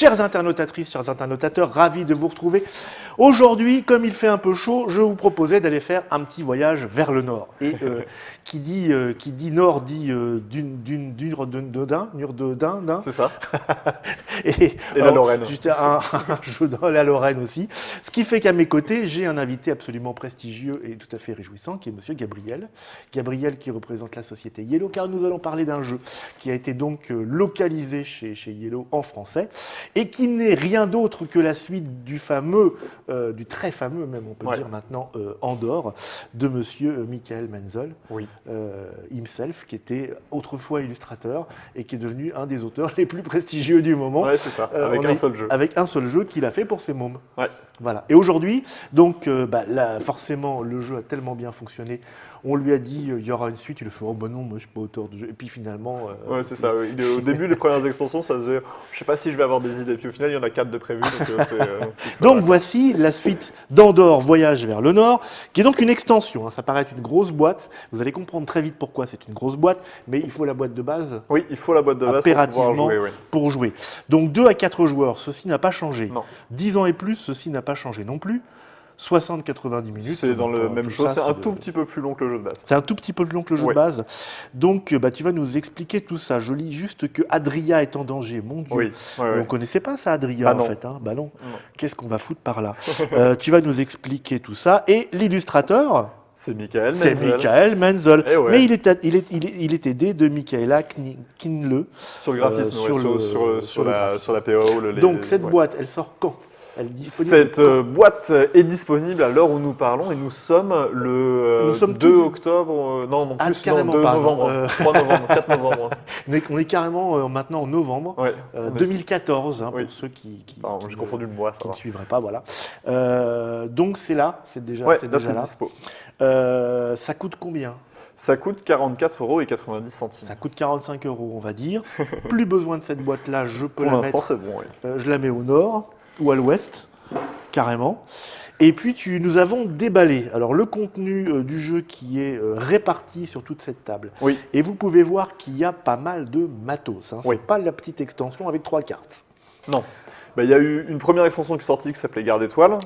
Chères internautatrices, chers internautateurs, ravis de vous retrouver. Aujourd'hui, comme il fait un peu chaud, je vous proposais d'aller faire un petit voyage vers le nord. Et qui dit nord dit Nurdodin. C'est ça. Et la Lorraine. Juste un jeu dans la Lorraine aussi. Ce qui fait qu'à mes côtés, j'ai un invité absolument prestigieux et tout à fait réjouissant, qui est monsieur Gabriel. Gabriel qui représente la société Yellow, car nous allons parler d'un jeu qui a été donc localisé chez Yellow en français et qui n'est rien d'autre que la suite du fameux, du très fameux même on peut dire maintenant, Andorre, de monsieur Michael Menzel, himself, qui était autrefois illustrateur et qui est devenu un des auteurs les plus prestigieux du moment. Ouais, c'est ça, avec un seul jeu. Avec un seul jeu qu'il a fait pour ses mômes. Ouais. Voilà. Et aujourd'hui, donc, là, forcément, le jeu a tellement bien fonctionné. On lui a dit, il y aura une suite. Il a fait, oh ben non, moi je suis pas auteur de jeu. Et puis finalement. Ouais, c'est ça. Au début, les premières extensions, ça faisait, je sais pas si je vais avoir des idées. Puis au final, il y en a 4 de prévues. Donc voici la suite d'Andorre, Voyage vers le Nord, qui est donc une extension. Hein. Ça paraît être une grosse boîte. Vous allez comprendre très vite pourquoi c'est une grosse boîte. Mais il faut la boîte de base. Oui, il faut la boîte de base pour jouer. Donc 2 à 4 joueurs, ceci n'a pas changé. Non. 10 ans et plus, ceci n'a pas changé non plus. 60-90 minutes. C'est dans le même chose, c'est un tout petit peu plus long que le jeu de base. C'est un tout petit peu plus long que le jeu de base. Donc tu vas nous expliquer tout ça. Je lis juste que Adria est en danger, mon Dieu. Oui. On ne connaissait pas ça, Adria, en fait. Hein. Bah non. Qu'est-ce qu'on va foutre par là? Tu vas nous expliquer tout ça. Et l'illustrateur, c'est Michael Menzel. C'est Michael Menzel. Mais il est aidé de Michaela Kinle. Sur le graphisme, sur la PO. Donc cette boîte, elle sort quand? Cette boîte est disponible à l'heure où nous parlons et nous sommes le 2 octobre, non, 2 novembre, 3 novembre, 4 novembre. On est carrément maintenant en novembre 2014, hein, pour ceux qui j'ai confondu le mois, qui ne suivraient pas, voilà. Donc c'est déjà là. Dispo. Ça coûte combien? Ça coûte 44,90 €. Ça coûte 45 €, on va dire. Plus besoin de cette boîte-là, je peux la mettre. Pour l'instant, c'est bon, oui. Je la mets au nord ou à l'ouest, carrément. Et puis, nous avons déballé le contenu du jeu qui est réparti sur toute cette table. Oui. Et vous pouvez voir qu'il y a pas mal de matos. Hein. C'est pas la petite extension avec 3 cartes. Non. Il y a eu une première extension qui est sortie qui s'appelait Garde Étoile,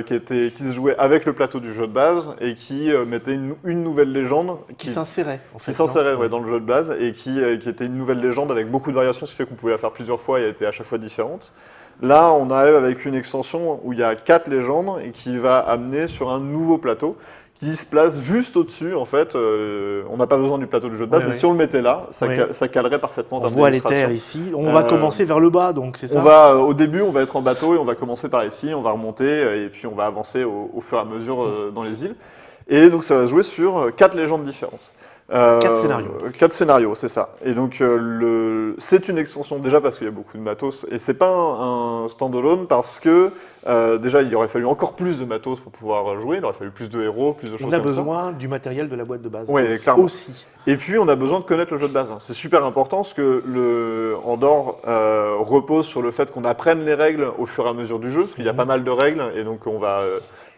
qui se jouait avec le plateau du jeu de base et qui mettait une nouvelle légende. Qui s'insérait, en fait. Qui s'insérait dans le jeu de base et qui était une nouvelle légende avec beaucoup de variations, ce qui fait qu'on pouvait la faire plusieurs fois et elle était à chaque fois différente. Là, on arrive avec une extension où il y a 4 légendes et qui va amener sur un nouveau plateau qui se place juste au-dessus. En fait, on n'a pas besoin du plateau du jeu de base, mais si on le mettait là, ça calerait parfaitement. On voit les terres ici. On va commencer vers le bas, donc c'est ça. Au début, on va être en bateau et on va commencer par ici, on va remonter et puis on va avancer au fur et à mesure dans les îles. Et donc, ça va se jouer sur 4 légendes différentes. 4 scénarios. 4 scénarios, c'est ça. Et donc, c'est une extension déjà parce qu'il y a beaucoup de matos. Et c'est pas un standalone parce que déjà, il aurait fallu encore plus de matos pour pouvoir jouer. Il aurait fallu plus de héros, plus de choses comme ça. On a besoin du matériel de la boîte de base. Oui, clairement. Aussi. Et puis, on a besoin de connaître le jeu de base. C'est super important parce que le Andorre repose sur le fait qu'on apprenne les règles au fur et à mesure du jeu. Parce qu'il y a pas mal de règles et donc on va...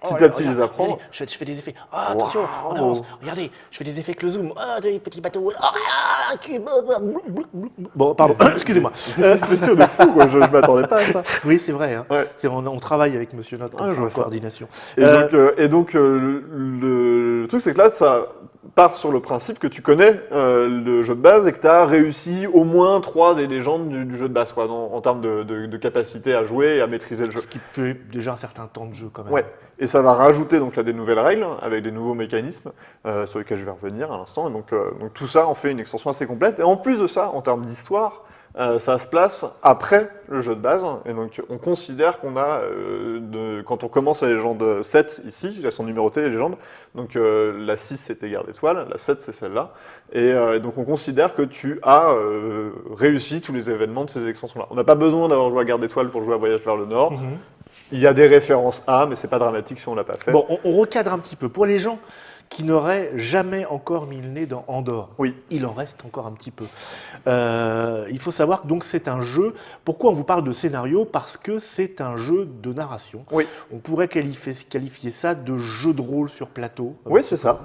petit à petit les apprendre. Regardez, je fais des effets. Ah, attention, on avance. Regardez, je fais des effets avec le zoom. Ah, des petits bateaux. Ah, bon, pardon, excusez-moi. C'est effets spéciaux de fou, quoi. Je ne m'attendais pas à ça. Oui, c'est vrai. Hein. On travaille avec Monsieur Notre en coordination. Et donc, le truc, c'est que là, ça part sur le principe que tu connais le jeu de base et que tu as réussi au moins 3 des légendes du jeu de base, quoi, en termes de capacité à jouer et à maîtriser le jeu. Ce qui peut déjà un certain temps de jeu, quand même. Ouais. Et ça va rajouter donc là des nouvelles règles avec des nouveaux mécanismes sur lesquels je vais revenir à l'instant. Et donc tout ça en fait une extension assez complète. Et en plus de ça, en termes d'histoire, ça se place après le jeu de base. Et donc on considère qu'on a, quand on commence la légende 7 ici, elles sont numérotées les légendes. Donc la 6 c'était Garde Étoile, la 7 c'est celle-là. Et donc on considère que tu as réussi tous les événements de ces extensions-là. On n'a pas besoin d'avoir joué à Garde Étoile pour jouer à Voyage vers le Nord. Il y a des références à, mais c'est pas dramatique si on l'a pas fait. Bon, on recadre un petit peu. Pour les gens qui n'aurait jamais encore mis le nez dans Andorre. Oui. Il en reste encore un petit peu. Il faut savoir que donc c'est un jeu. Pourquoi on vous parle de scénario? Parce que c'est un jeu de narration. Oui. On pourrait qualifier ça de jeu de rôle sur plateau. Oui, c'est ça.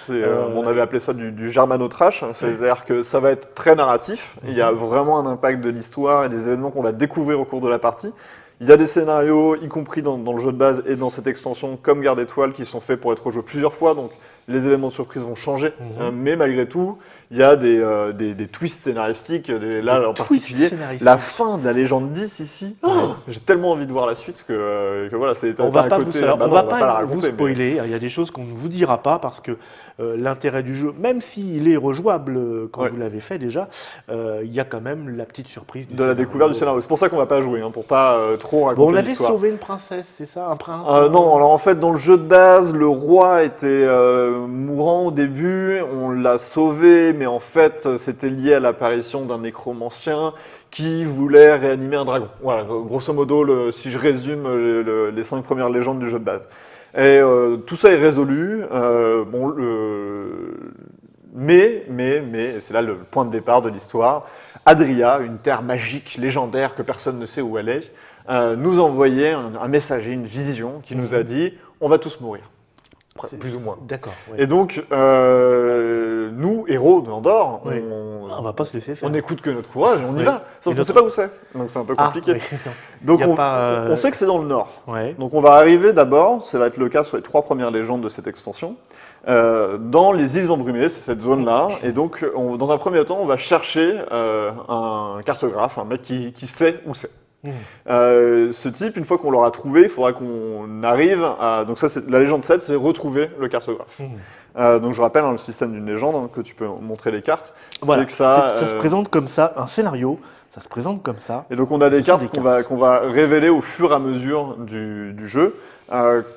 On avait appelé ça du germano-trash. C'est-à-dire que ça va être très narratif. Il y a vraiment un impact de l'histoire et des événements qu'on va découvrir au cours de la partie. Il y a des scénarios, y compris dans le jeu de base et dans cette extension, comme Garde Étoile, qui sont faits pour être rejoués plusieurs fois. Donc les éléments de surprise vont changer. Mais malgré tout, il y a des twists scénaristiques. Là, en particulier, la fin de la légende 10 ici. J'ai tellement envie de voir la suite que voilà, c'est on va pas côté, vous, on va pas la raconter, vous spoiler. Il y a des choses qu'on ne vous dira pas parce que l'intérêt du jeu, même s'il est rejouable quand vous l'avez fait déjà, il y a quand même la petite surprise de la découverte du scénario. C'est pour ça qu'on va pas jouer, pour pas trop raconter on avait l'histoire. sauvé une princesse, c'est ça, un prince? Non, alors en fait, dans le jeu de base, le roi était mourant au début, on l'a sauvé, mais en fait, c'était lié à l'apparition d'un nécromancien qui voulait réanimer un dragon. Voilà, grosso modo, si je résume les 5 premières légendes du jeu de base. Et tout ça est résolu. Mais, c'est là le point de départ de l'histoire. Adria, une terre magique, légendaire, que personne ne sait où elle est, nous envoyait un messager, une vision, qui nous a dit « on va tous mourir ». Plus ou moins. D'accord. Et donc, nous, héros de Andorre, on va pas se laisser faire. On n'écoute que notre courage et on y va. Sauf qu'on ne sait pas où c'est. Donc c'est un peu compliqué. Donc on sait que c'est dans le nord. Donc on va arriver d'abord, ça va être le cas sur les 3 premières légendes de cette extension, dans les îles embrumées, c'est cette zone-là. Et donc, dans un premier temps, on va chercher un cartographe, un mec qui sait où c'est. Ce type, une fois qu'on l'aura trouvé, il faudra qu'on arrive à... Donc ça, la légende 7, c'est retrouver le cartographe. Donc je rappelle, le système d'une légende, que tu peux montrer les cartes, voilà, c'est que ça se présente comme ça, un scénario, ça se présente comme ça. Et donc on a des cartes qu'on va révéler au fur et à mesure du jeu,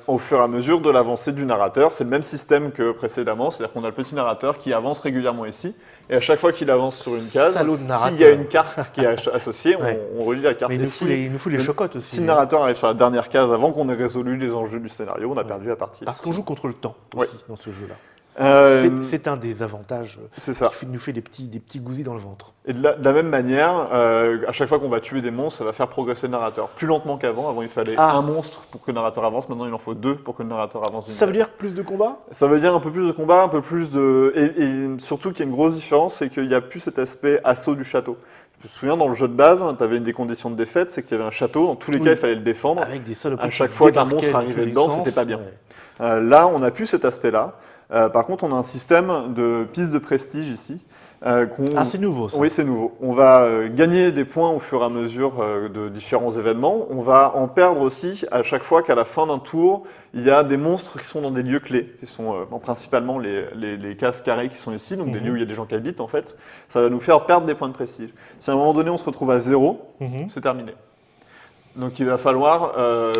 au fur et à mesure de l'avancée du narrateur. C'est le même système que précédemment, c'est-à-dire qu'on a le petit narrateur qui avance régulièrement ici, et à chaque fois qu'il avance sur une case, s'il y a une carte qui est associée, on relie la carte. Mais il nous fout les chocottes aussi. Si le narrateur arrive sur la dernière case avant qu'on ait résolu les enjeux du scénario, on a perdu la partie. Parce qu'on joue contre le temps aussi dans ce jeu-là. C'est un des avantages qui nous fait des petits gouzis dans le ventre. Et de la même manière, à chaque fois qu'on va tuer des monstres, ça va faire progresser le narrateur. Plus lentement qu'avant. Avant, il fallait un monstre pour que le narrateur avance. Maintenant, il en faut 2 pour que le narrateur avance. Ça veut dire plus de combats? Ça veut dire un peu plus de combats, un peu plus de... Et surtout qu'il y a une grosse différence, c'est qu'il n'y a plus cet aspect assaut du château. Je me souviens, dans le jeu de base, tu avais une des conditions de défaite, c'est qu'il y avait un château. Dans tous les cas, il fallait le défendre. Avec des saloperies. À chaque fois qu'un monstre arrivait dedans, c'était pas bien. Là, on n'a plus cet aspect-là. Par contre, on a un système de pistes de prestige ici. C'est nouveau, ça. Oui, c'est nouveau. On va gagner des points au fur et à mesure de différents événements. On va en perdre aussi à chaque fois qu'à la fin d'un tour, il y a des monstres qui sont dans des lieux clés, qui sont principalement les cases carrées qui sont ici, donc des lieux où il y a des gens qui habitent en fait. Ça va nous faire perdre des points de prestige. Si à un moment donné, on se retrouve à 0, c'est terminé. Donc il va falloir...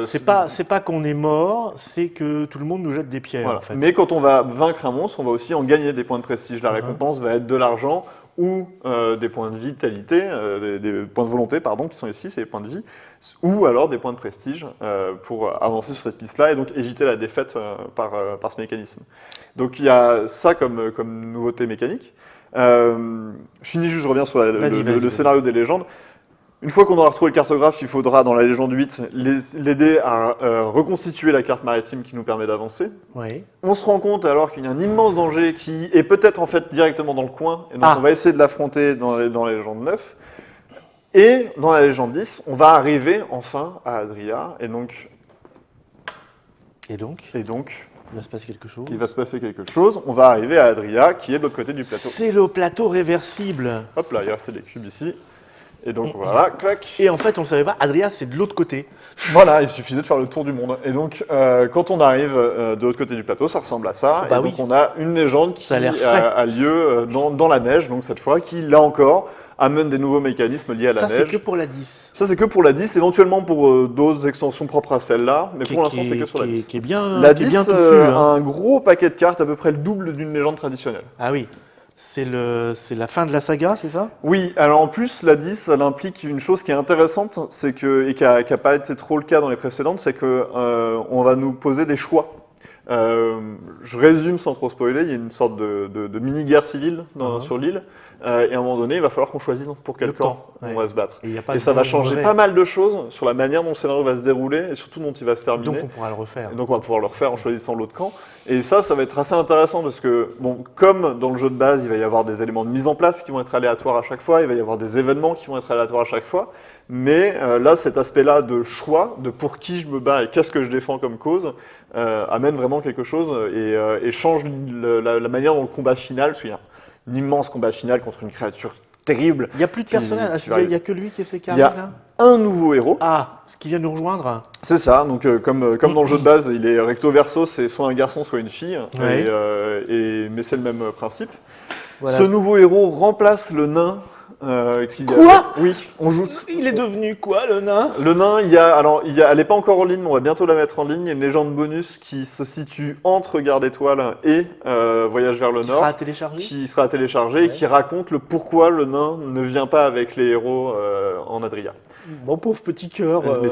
c'est pas qu'on est mort, c'est que tout le monde nous jette des pierres. Voilà. En fait. Mais quand on va vaincre un monstre, on va aussi en gagner des points de prestige. La récompense va être de l'argent ou des points de vitalité, des points de volonté, pardon, qui sont ici, c'est les points de vie, ou alors des points de prestige pour avancer sur cette piste-là et donc éviter la défaite par ce mécanisme. Donc il y a ça comme nouveauté mécanique. Je finis juste, je reviens sur le scénario des légendes. Une fois qu'on aura retrouvé le cartographe, il faudra, dans la légende 8, l'aider à reconstituer la carte maritime qui nous permet d'avancer. On se rend compte alors qu'il y a un immense danger qui est peut-être en fait directement dans le coin, et donc on va essayer de l'affronter dans la légende 9. Et dans la légende 10, on va arriver enfin à Adria, et donc... il va se passer quelque chose. Il va se passer quelque chose. On va arriver à Adria, qui est de l'autre côté du plateau. C'est le plateau réversible. Hop là, il reste des cubes ici. Et donc voilà, clac. Et en fait, on ne savait pas, Adria, c'est de l'autre côté. Voilà, il suffisait de faire le tour du monde. Et donc, quand on arrive de l'autre côté du plateau, ça ressemble à ça. Donc, on a une légende qui a lieu dans la neige, donc cette fois, qui, là encore, amène des nouveaux mécanismes liés à la neige. Ça, c'est que pour la 10. Ça, c'est que pour la 10, éventuellement pour d'autres extensions propres à celle-là, mais pour l'instant, c'est que sur la 10. Qui est bien, la 10 a un gros paquet de cartes, à peu près le double d'une légende traditionnelle. Ah oui. C'est la fin de la saga, c'est ça? Oui, alors en plus, la 10, elle implique une chose qui est intéressante, et qui n'a pas été trop le cas dans les précédentes, c'est qu'on va nous poser des choix. Je résume sans trop spoiler, il y a une sorte de mini-guerre civile sur l'île. Et à un moment donné, il va falloir qu'on choisisse pour quel camp on va se battre. Et ça va changer pas mal de choses sur la manière dont le scénario va se dérouler et surtout dont il va se terminer. Donc on pourra le refaire. Et donc on va pouvoir le refaire en choisissant l'autre camp. Et ça va être assez intéressant parce que, bon, comme dans le jeu de base, il va y avoir des éléments de mise en place qui vont être aléatoires à chaque fois, il va y avoir des événements qui vont être aléatoires à chaque fois. Mais là, cet aspect-là de choix, de pour qui je me bats et qu'est-ce que je défends comme cause, amène vraiment quelque chose et change la manière dont le combat final, parce qu'il y a un immense combat final contre une créature terrible. Il n'y a plus de personnages, il n'y a que lui qui est ses carrés, là. là. Un nouveau héros. Ah, ce qui vient nous rejoindre. C'est ça, donc comme dans le jeu de base, il est recto verso, c'est soit un garçon, soit une fille, Ouais. mais c'est le même principe. Voilà. Ce nouveau héros remplace le nain. Quoi Oui, on joue. Il est devenu quoi, le nain? Le nain, elle n'est pas encore en ligne, mais on va bientôt la mettre en ligne. Il y a une légende bonus qui se situe entre Garde Étoile et Voyage vers le Qui Nord, sera téléchargé. qui sera téléchargé et qui raconte le pourquoi le nain ne vient pas avec les héros en Adria. Mon pauvre petit cœur Mais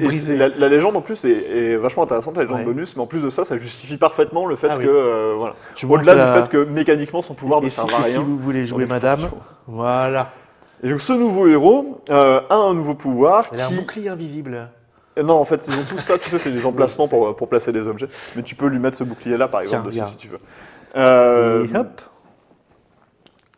brisé. la légende en plus est vachement intéressante, la légende Ouais. bonus, mais en plus de ça, ça justifie parfaitement le fait Ah oui. que, voilà. Je vois Au-delà que du la- fait que mécaniquement son pouvoir ne Et sert si, à et si rien. vous voulez jouer en madame, extension. voilà. Et donc ce nouveau héros a un nouveau pouvoir Elle a un qui... bouclier invisible. Non, en fait, ils ont tout ça, tu sais, c'est des emplacements pour placer des objets. Mais tu peux lui mettre ce bouclier-là, par exemple, Tiens, dessus, regarde. si tu veux. Et hop.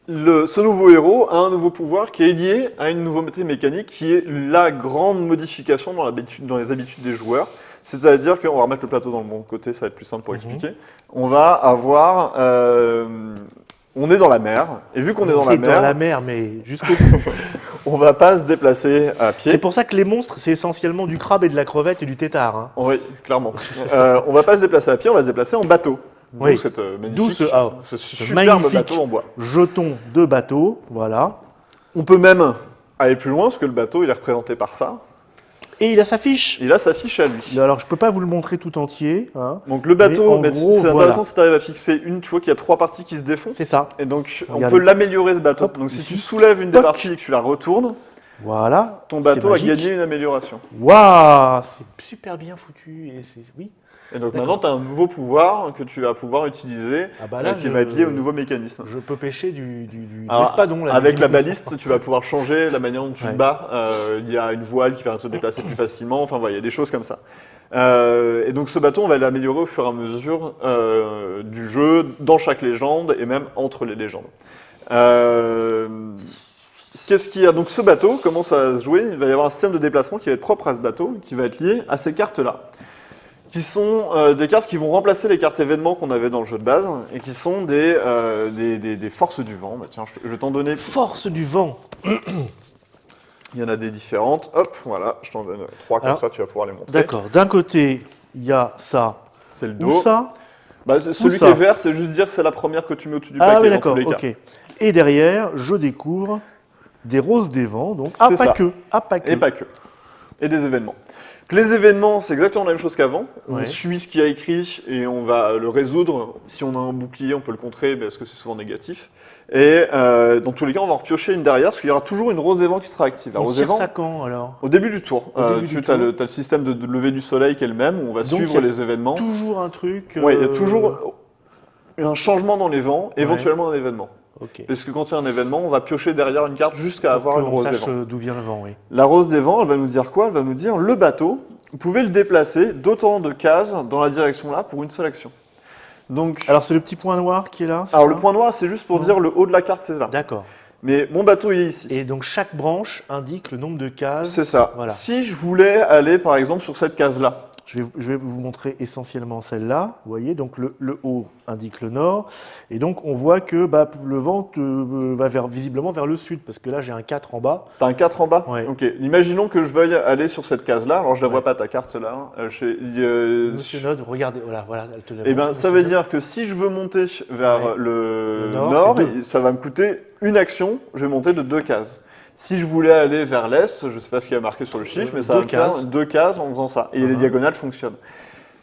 Ce nouveau héros a un nouveau pouvoir qui est lié à une nouveauté mécanique qui est la grande modification dans les habitudes des joueurs. C'est-à-dire qu'on va remettre le plateau dans le bon côté, ça va être plus simple pour expliquer. On va avoir... on est dans la mer, et vu qu'on est dans la mer, mais jusqu'au bout. on va pas se déplacer à pied. C'est pour ça que les monstres, c'est essentiellement du crabe et de la crevette et du tétard. Hein. Oui, clairement. On va pas se déplacer à pied, on va se déplacer en bateau. Oui. D'où cette magnifique, ce superbe magnifique bateau en bois. Jeton de bateau, voilà. On peut même aller plus loin, parce que le bateau, il est représenté par ça. Et il a sa fiche. Il a sa fiche à lui. Alors, je peux pas vous le montrer tout entier. Hein. Donc le bateau, Mais en gros, c'est intéressant voilà. si tu arrives à fixer une, tu vois qu'il y a 3 parties qui se défont. C'est ça. Et donc on Regardez. peut l'améliorer ce bateau. Hop, Donc si ici. tu soulèves une des Toc. parties et que tu la retournes, Voilà. ton bateau a C'est gagné magique. une amélioration. Waouh, c'est super bien foutu. Et oui. Et donc D'accord. maintenant tu as un nouveau pouvoir que tu vas pouvoir utiliser, Ah bah là, qui va être lié au nouveau mécanisme. Je peux pêcher du Alors, espadon. Là, avec du- la baliste, tu vas pouvoir changer la manière dont tu Ouais. te bats. Il y a une voile qui permet de se déplacer plus facilement. Enfin, voilà, il y a des choses comme ça. Et donc, ce bateau, on va l'améliorer au fur et à mesure du jeu, dans chaque légende et même entre les légendes. Qu'est-ce qu'il y a? Donc, ce bateau, comment ça va se jouer? Il va y avoir un système de déplacement qui va être propre à ce bateau, qui va être lié à ces cartes-là, qui sont des cartes qui vont remplacer les cartes événements qu'on avait dans le jeu de base, et qui sont des forces du vent. Bah, tiens, je vais t'en donner. Force du vent. Il y en a des différentes. Hop, voilà, je t'en donne 3 comme Alors, ça, tu vas pouvoir les montrer. D'accord. D'un côté, il y a ça. C'est le Ou dos. ça. Bah, celui qui ça est vert, c'est juste dire que c'est la première que tu mets au-dessus du Ah paquet oui, dans d'accord. tous les cas. Ok. Et derrière, je découvre des roses des vents. Donc, C'est pas ça. que. Ah, pas que. Et pas que. Et des événements. Donc, les événements, c'est exactement la même chose qu'avant. On Ouais. suit ce qu'il y a écrit et on va le résoudre. Si on a un bouclier, on peut le contrer parce que c'est souvent négatif. Et dans tous les cas, on va en repiocher une derrière parce qu'il y aura toujours une rose des vents qui sera active. La On rose des tire vents, ça quand alors? au début du tour. Au début du Tu as tour. le système de lever du soleil qui est le même, où on va Donc, suivre il y a les événements. Toujours un truc. Oui, il y a toujours un changement dans les vents, Ouais. éventuellement un événement. Ok. Parce que quand il y a un événement, on va piocher derrière une carte jusqu'à Pour avoir une qu'on rose des sache vents. d'où vient le vent, oui. La rose des vents, elle va nous dire quoi? Elle va nous dire le bateau, vous pouvez le déplacer d'autant de cases dans la direction là pour une seule action. Donc, Alors, c'est le petit point noir qui est là? c'est alors ça le point noir, c'est juste pour Non. dire le haut de la carte, c'est là. D'accord. Mais mon bateau, il est ici. Et donc, chaque branche indique le nombre de cases. C'est ça. Voilà. Si je voulais aller, par exemple, sur cette case-là, Je vais vous montrer essentiellement celle-là. Vous voyez, donc le haut indique le nord. Et donc, on voit que le vent va visiblement vers le sud, parce que là, j'ai un 4 en bas. tu as un 4 en bas. Ouais. Ok. Imaginons que je veuille aller sur cette case-là. Alors, je la vois Ouais. pas, ta carte là. Monsieur Node, regardez, voilà, elle te la Eh bien, montre, ça monsieur veut Node. dire que si je veux monter vers Ouais. le Le nord, nord, c'est deux. ça va me coûter une action. Je vais monter de 2 cases. Si je voulais aller vers l'est, je ne sais pas ce qu'il y a marqué sur le chiffre, mais ça va Deux me faire cases. 2 cases en faisant ça. Et les Mhm. diagonales fonctionnent.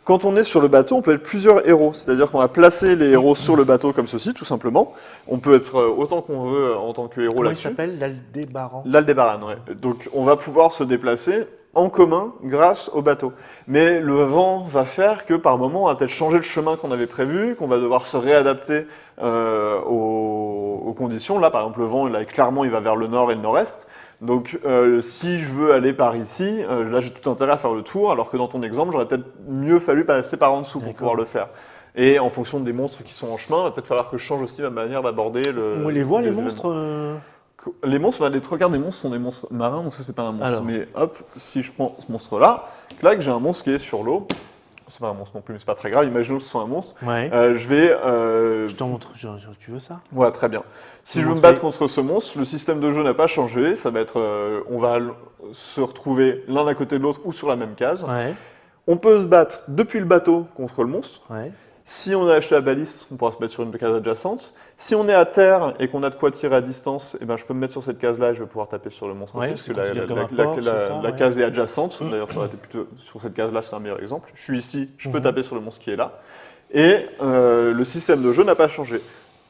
Quand on est sur le bateau, on peut être plusieurs héros. C'est-à-dire qu'on va placer les héros sur le bateau comme ceci, tout simplement. On peut être autant qu'on veut en tant que héros Comment il là-dessus. s'appelle? L'Aldébaran. L'Aldébaran, ouais. Donc on va pouvoir se déplacer en commun grâce au bateau. Mais le vent va faire que par moment, on va peut-être changer le chemin qu'on avait prévu, qu'on va devoir se réadapter aux conditions. Là, par exemple, le vent, là, clairement, il va vers le nord et le nord-est. Donc, si je veux aller par ici, là, j'ai tout intérêt à faire le tour, alors que dans ton exemple, j'aurais peut-être mieux fallu passer par en dessous pour pouvoir le faire. Et en fonction des monstres qui sont en chemin, il va peut-être falloir que je change aussi ma manière d'aborder le. On les voit, les monstres Les monstres, les trois quarts des monstres sont des monstres marins, donc ça, c'est pas un monstre. Alors. Mais hop, si je prends ce monstre-là, là, que j'ai un monstre qui est sur l'eau. C'est pas un monstre non plus, mais c'est pas très grave. Imaginons que ce soit un monstre. Ouais. Je vais. Je t'en montre. Tu veux ça? Ouais, très bien. Si je veux me battre contre ce monstre, le système de jeu n'a pas changé. Ça va être, on va se retrouver l'un à côté de l'autre ou sur la même case. Ouais. On peut se battre depuis le bateau contre le monstre. Ouais. Si on a acheté la baliste, on pourra se mettre sur une case adjacente. Si on est à terre et qu'on a de quoi tirer à distance, eh ben, je peux me mettre sur cette case-là et je vais pouvoir taper sur le monstre aussi, parce que la case est adjacente. D'ailleurs, ça aurait été plutôt sur cette case-là, c'est un meilleur exemple. Je suis ici, je peux taper sur le monstre qui est là. Et le système de jeu n'a pas changé.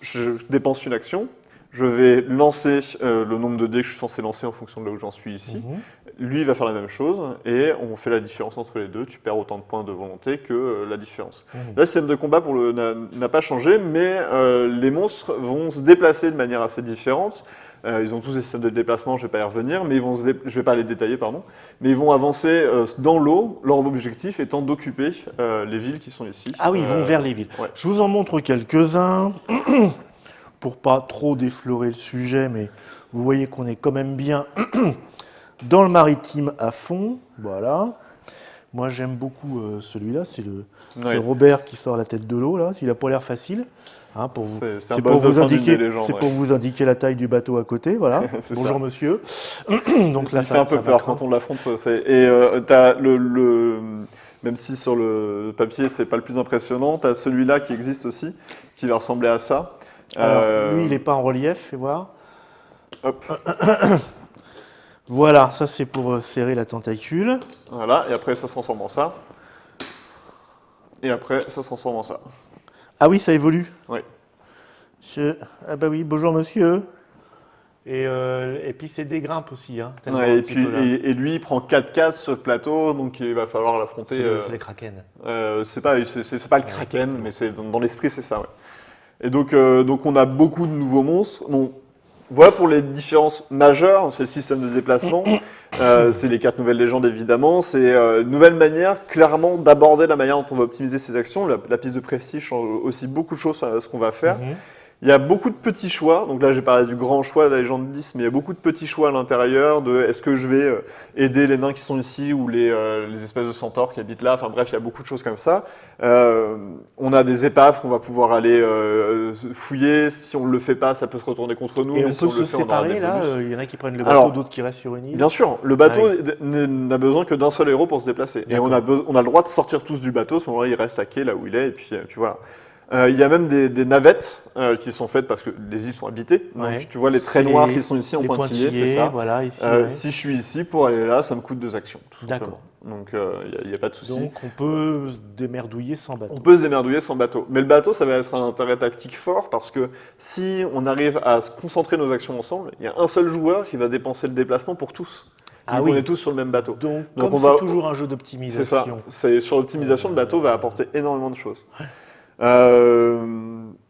Je dépense une action, je vais lancer le nombre de dés que je suis censé lancer en fonction de là où j'en suis ici. Lui, il va faire la même chose, et on fait la différence entre les deux. Tu perds autant de points de volonté que la différence. Là, le système de combat n'a pas changé, mais les monstres vont se déplacer de manière assez différente. Ils ont tous des systèmes de déplacement, je ne vais pas y revenir, mais je ne vais pas les détailler, pardon. Mais ils vont avancer dans l'eau, leur objectif étant d'occuper les villes qui sont ici. Ah oui, ils vont vers les villes. Ouais. Je vous en montre quelques-uns, pour pas trop déflorer le sujet, mais vous voyez qu'on est quand même bien dans le maritime à fond. Voilà. Moi, j'aime beaucoup celui-là, c'est Robert qui sort la tête de l'eau, là. Il n'a pas l'air facile. Hein, c'est pour vous indiquer la taille du bateau à côté, voilà. Bonjour monsieur. Donc là, ça fait un peu peur quand on l'affronte. Et même si sur le papier c'est pas le plus impressionnant, tu as celui-là qui existe aussi, qui va ressembler à ça. Alors, lui, il n'est pas en relief, fais voir. Hop. Voilà, ça c'est pour serrer la tentacule. Voilà, et après ça se transforme en ça. Et après ça se transforme en ça. Ah oui, ça évolue. Oui. Ah bah oui, bonjour monsieur. Et puis c'est des grimpes aussi. Hein, ouais, et lui, il prend 4 cases sur le plateau, donc il va falloir l'affronter. C'est les kraken. C'est pas le kraken, mais dans l'esprit c'est ça. Ouais. Et donc on a beaucoup de nouveaux monstres. Bon, voilà pour les différences majeures, c'est le système de déplacement, c'est les 4 nouvelles légendes évidemment, c'est une nouvelle manière clairement d'aborder la manière dont on va optimiser ses actions. La piste de prestige change aussi beaucoup de choses sur ce qu'on va faire. Il y a beaucoup de petits choix, donc là j'ai parlé du grand choix de la légende 10, mais il y a beaucoup de petits choix à l'intérieur de est-ce que je vais aider les nains qui sont ici ou les espèces de centaures qui habitent là, enfin bref, il y a beaucoup de choses comme ça. On a des épaves qu'on va pouvoir aller fouiller, si on ne le fait pas, ça peut se retourner contre nous. Et mais on peut se séparer là, il y en a qui prennent le bateau, d'autres qui restent sur une île. Bien sûr, le bateau n'a besoin que d'un seul héros pour se déplacer. Et on a le droit de sortir tous du bateau, à ce moment-là il reste à quai là où il est, et puis voilà. Il y a même des navettes qui sont faites parce que les îles sont habitées. Donc tu vois les traits noirs qui sont ici en pointillés, c'est ça. Voilà, ici, si je suis ici, pour aller là, ça me coûte 2 actions. D'accord. Donc il n'y a pas de souci. Donc on peut se démerdouiller sans bateau. On peut se démerdouiller sans bateau. Mais le bateau, ça va être un intérêt tactique fort parce que si on arrive à se concentrer nos actions ensemble, il y a un seul joueur qui va dépenser le déplacement pour tous. Donc on est tous sur le même bateto. Donc comme c'est toujours un jeu d'optimisation. C'est ça. Sur l'optimisation, le bateau va apporter énormément de choses.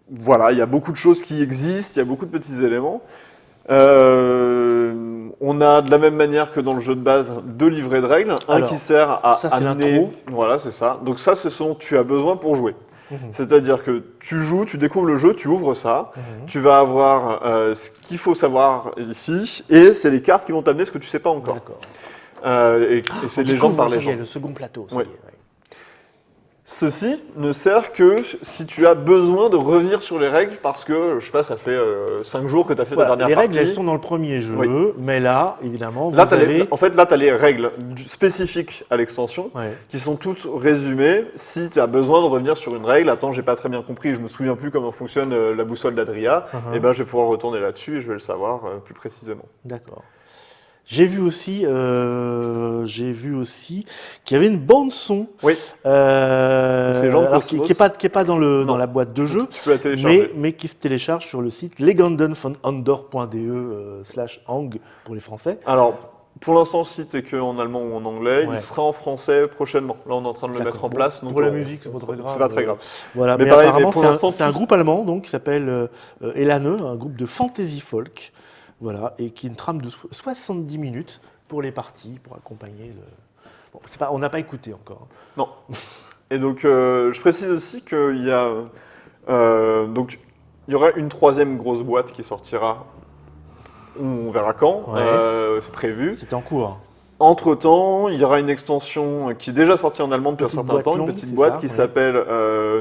Voilà, il y a beaucoup de choses qui existent, il y a beaucoup de petits éléments. On a de la même manière que dans le jeu de base 2 livrets de règles, un qui sert à amener. Voilà, c'est ça. Donc ça, c'est ce dont tu as besoin pour jouer. C'est-à-dire que tu joues, tu découvres le jeu, tu ouvres ça, tu vas avoir ce qu'il faut savoir ici, et c'est les cartes qui vont t'amener ce que tu ne sais pas encore. Et c'est légende par légende. Le second plateau. Ceci ne sert que si tu as besoin de revenir sur les règles parce que, je sais pas, ça fait 5 jours que tu as fait ta dernière partie. Les règles, elles sont dans le premier jeu, mais là, évidemment, là, tu as les règles spécifiques à l'extension qui sont toutes résumées. Si tu as besoin de revenir sur une règle, attends, j'ai pas très bien compris, je me souviens plus comment fonctionne la boussole d'Adria, et ben je vais pouvoir retourner là-dessus et je vais le savoir plus précisément. D'accord. J'ai vu aussi qu'il y avait une bande son. Oui. Qui est pas dans la boîte de jeu. Tu peux la télécharger. Mais qui se télécharge sur le site legendenvonandor.de/ang pour les Français. Alors, pour l'instant, le site c'est qu'en allemand ou en anglais. Ouais. Il sera en français prochainement. Là, on est en train de le D'accord. mettre en Bon, place. Donc pour la musique, c'est pas très grave. C'est pas très grave. Voilà, Mais mais pareil, apparemment, mais pour c'est l'instant, un tout- groupe allemand donc, qui s'appelle Elane, un groupe de fantasy folk, voilà, et qui a une trame de 70 minutes pour les parties, pour accompagner le... Bon, on n'a pas écouté encore. Non. Et donc, je précise aussi qu'il y a, donc, il y aura une troisième grosse boîte qui sortira. On verra quand. Ouais. C'est prévu. C'est en cours. Entre-temps, il y aura une extension qui est déjà sortie en allemand depuis un Petite certain boîte temps, une longue, petite c'est boîte ça, qui oui. s'appelle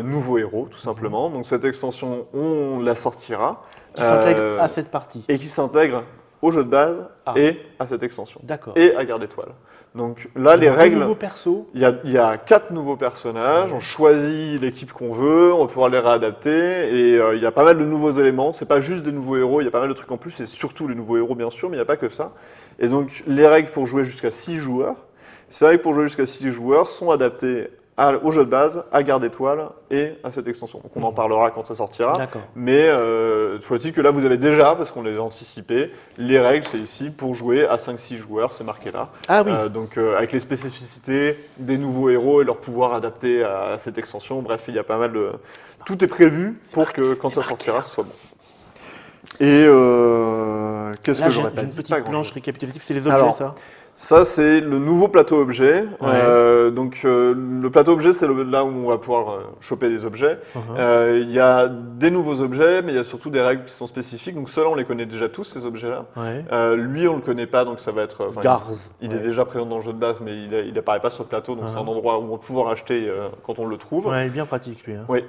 Nouveau Héros, tout simplement. Donc cette extension, on la sortira. Qui s'intègre à cette partie. Et qui s'intègre au jeu de base Ah. et à cette extension. D'accord. Et à Garde Étoile. Donc là, les Alors, deux règles... nouveaux persos. Il y a 4 nouveaux personnages, Ouais. on choisit l'équipe qu'on veut, on va pouvoir les réadapter, et il y a pas mal de nouveaux éléments. C'est pas juste des nouveaux héros, il y a pas mal de trucs en plus, et surtout les nouveaux héros bien sûr, mais il n'y a pas que ça. Et donc les règles pour jouer jusqu'à 6 joueurs, ces règles pour jouer jusqu'à 6 joueurs sont adaptées au jeu de base, à Garde Étoile et à cette extension. Donc on en parlera quand ça sortira. D'accord. Mais faut-il que là vous avez déjà, parce qu'on les a anticipés, les règles c'est ici pour jouer à 5-6 joueurs, c'est marqué là. Ah oui. Donc avec les spécificités des nouveaux héros et leurs pouvoirs adaptés à cette extension. Bref, il y a pas mal de... Tout est prévu pour que quand ça sortira, ce soit bon. Et qu'est-ce Là, que j'ai j'aurais une pas dit petite Pas planche grand-chose. récapitulative. C'est les objets, Alors, ça Ça, c'est le nouveau plateau objet. Ouais. Le plateau objet, c'est là où on va pouvoir choper des objets. Uh-huh. Il y a des nouveaux objets, mais il y a surtout des règles qui sont spécifiques. Donc ceux-là, on les connaît déjà tous, ces objets-là. Ouais. Lui, on le connaît pas, donc ça va être... Garz. Il est Ouais. déjà présent dans le jeu de base, mais il apparaît pas sur le plateau, donc c'est un endroit où on va pouvoir acheter quand on le trouve. Ouais, bien pratique, lui. Hein. Oui.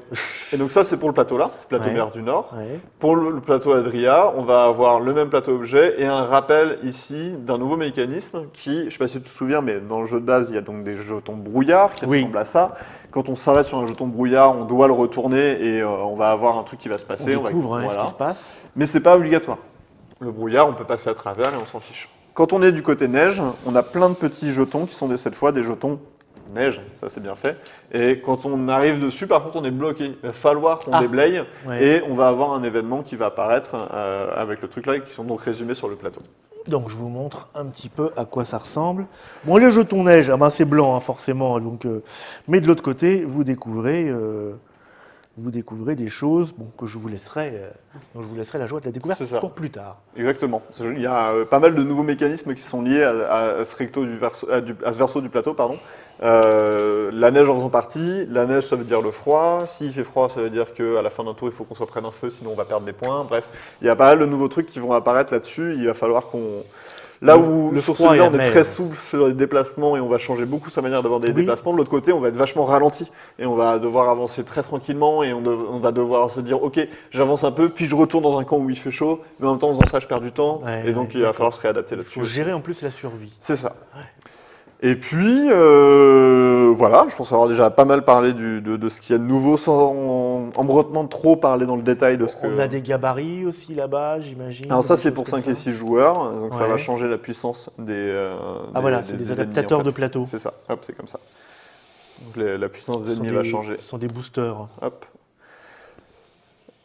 Et donc ça, c'est pour le plateau là, c'est le plateau Ouais. mer du Nord. Ouais. Pour le plateau Adria, on va avoir le même plateau objet et un rappel ici d'un nouveau mécanisme qui, je ne sais pas si tu te souviens, mais dans le jeu de base, il y a donc des jetons brouillard qui Oui. ressemblent à ça. Quand on s'arrête sur un jeton brouillard, on doit le retourner et on va avoir un truc qui va se On passer. découvre hein, voilà. ce qui se passe. Mais c'est pas obligatoire. Le brouillard, on peut passer à travers et on s'en fiche. Quand on est du côté neige, on a plein de petits jetons qui sont cette fois des jetons neige, ça c'est bien fait. Et quand on arrive dessus, par contre, on est bloqué. Il va falloir qu'on déblaye Ouais. et on va avoir un événement qui va apparaître avec le truc là, qui sont donc résumés sur le plateau. Donc je vous montre un petit peu à quoi ça ressemble. Bon, les jetons neige, ah ben, c'est blanc hein, forcément. Donc, mais de l'autre côté, vous découvrez des choses bon, que je vous laisserai, dont je vous laisserai la joie de la découverte C'est ça. pour plus tard. Exactement. Il y a pas mal de nouveaux mécanismes qui sont liés à ce verso du plateau. Pardon. La neige en faisant partie. La neige, ça veut dire le froid. S'il fait froid, ça veut dire qu'à la fin d'un tour, il faut qu'on soit près d'un feu, sinon on va perdre des points. Bref, il y a pas mal de nouveaux trucs qui vont apparaître là-dessus. Il va falloir qu'on... Là où Le sur froid celui-là, et on est la très mer. souple sur les déplacements et on va changer beaucoup sa manière d'aborder les Oui. déplacements. De l'autre côté, on va être vachement ralenti et on va devoir avancer très tranquillement et on va devoir se dire ok, j'avance un peu, puis je retourne dans un camp où il fait chaud, mais en même temps en faisant ça, je perds du temps Ouais, et donc ouais, il va d'accord. falloir se réadapter Il là-dessus. faut aussi. gérer en plus la survie. C'est ça. Et puis, voilà, je pense avoir déjà pas mal parlé de ce qu'il y a de nouveau sans en me retenant de trop parler dans le détail de ce que... On a des gabarits aussi là-bas, j'imagine. Alors ça, des c'est choses pour comme 5 et ça. 6 joueurs, donc ça Ouais. va changer la puissance des voilà, c'est des ennemis, adaptateurs en fait. de plateau. C'est ça, hop, c'est comme ça. Donc la puissance des Ce sont ennemis va des- changer. Ce sont des boosters. Hop.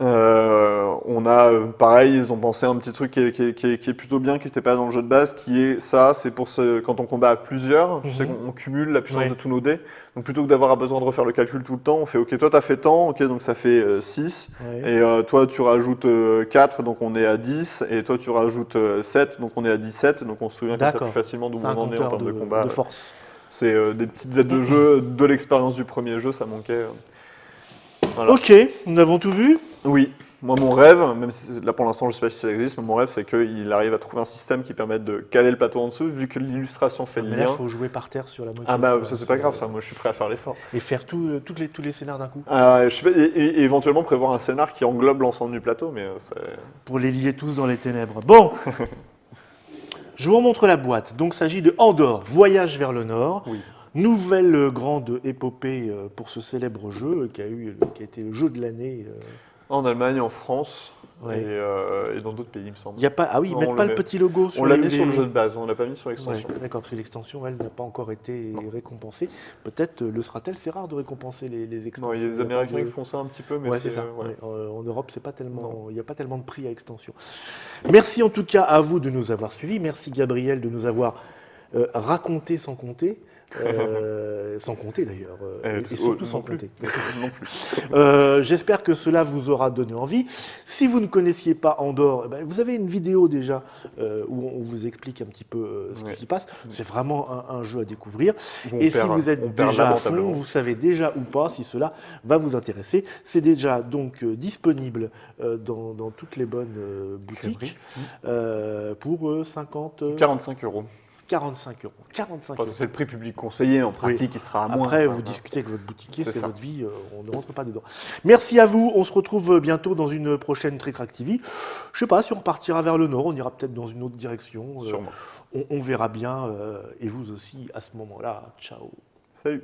On a, pareil, ils ont pensé à un petit truc qui est plutôt bien, qui n'était pas dans le jeu de base, qui est ça, c'est pour quand on combat à plusieurs, tu sais qu'on cumule la puissance Ouais. de tous nos dés. Donc plutôt que d'avoir besoin de refaire le calcul tout le temps, on fait ok, toi t'as fait tant, ok, donc ça fait 6, Ouais. et toi tu rajoutes 4, donc on est à 10, et toi tu rajoutes 7, donc on est à 17, donc on se souvient comme ça D'accord. plus facilement d'où C'est un on en est en compteur termes de combat. de force. C'est des petites aides de jeu, de l'expérience du premier jeu, ça manquait. Voilà. Ok, nous avons tout vu. Oui, moi mon rêve, même si là pour l'instant je ne sais pas si ça existe, mais mon rêve c'est qu'il arrive à trouver un système qui permette de caler le plateau en dessous, vu que l'illustration fait le Mais là, il lien. faut jouer par terre sur la moquette. Ah bah quoi. ça c'est pas grave ça, moi je suis prêt à faire l'effort. Et faire tous les scénars d'un coup. Je sais pas, et éventuellement prévoir un scénar qui englobe l'ensemble du plateau, mais Pour les lier tous dans les ténèbres. Bon Je vous remontre la boîte. Donc, il s'agit de Andorre, Voyage vers le Nord. oui. Nouvelle grande épopée pour ce célèbre jeu qui a été le jeu de l'année. En Allemagne, en France, Ouais. et dans d'autres pays, il me semble. Il y a pas, ah oui, ils Non, mettent on pas le le met. petit logo sur On l'a les- mis sur le les- jeu de base, on l'a pas mis sur Ouais, l'extension. d'accord, parce que l'extension, elle, n'a pas encore été Non. récompensée. Peut-être le sera-t-elle. C'est rare de récompenser les extensions. Non, il y a des pas Américains de- qui font ça un petit peu, mais Ouais, c'est ça. voilà. Ouais. En Europe, c'est pas tellement, il n'y a pas tellement de prix à extension. Merci en tout cas à vous de nous avoir suivis. Merci Gabriel de nous avoir raconté sans compter. Sans compter d'ailleurs, et surtout sans non plus. compter. Non plus. J'espère que cela vous aura donné envie. Si vous ne connaissiez pas Andorre, eh ben, vous avez une vidéo déjà où on vous explique un petit peu ce qui Ouais. s'y passe. C'est vraiment un jeu à découvrir. On Et si perd- vous êtes on perd déjà à fond, lamentablement. vous savez déjà ou pas si cela va vous intéresser. C'est déjà donc disponible dans toutes les bonnes boutiques pour 45 euros. 45 euros. 45 Enfin, euros. c'est le prix public conseillé, en pratique, il sera à moins. Après, vous Voilà. discutez avec votre boutiquier, C'est c'est ça. votre vie, on ne rentre pas dedans. Merci à vous, on se retrouve bientôt dans une prochaine Trick Activity. Je sais pas si on partira vers le nord, on ira peut-être dans une autre direction. Sûrement. On verra bien, et vous aussi à ce moment-là. Ciao. Salut.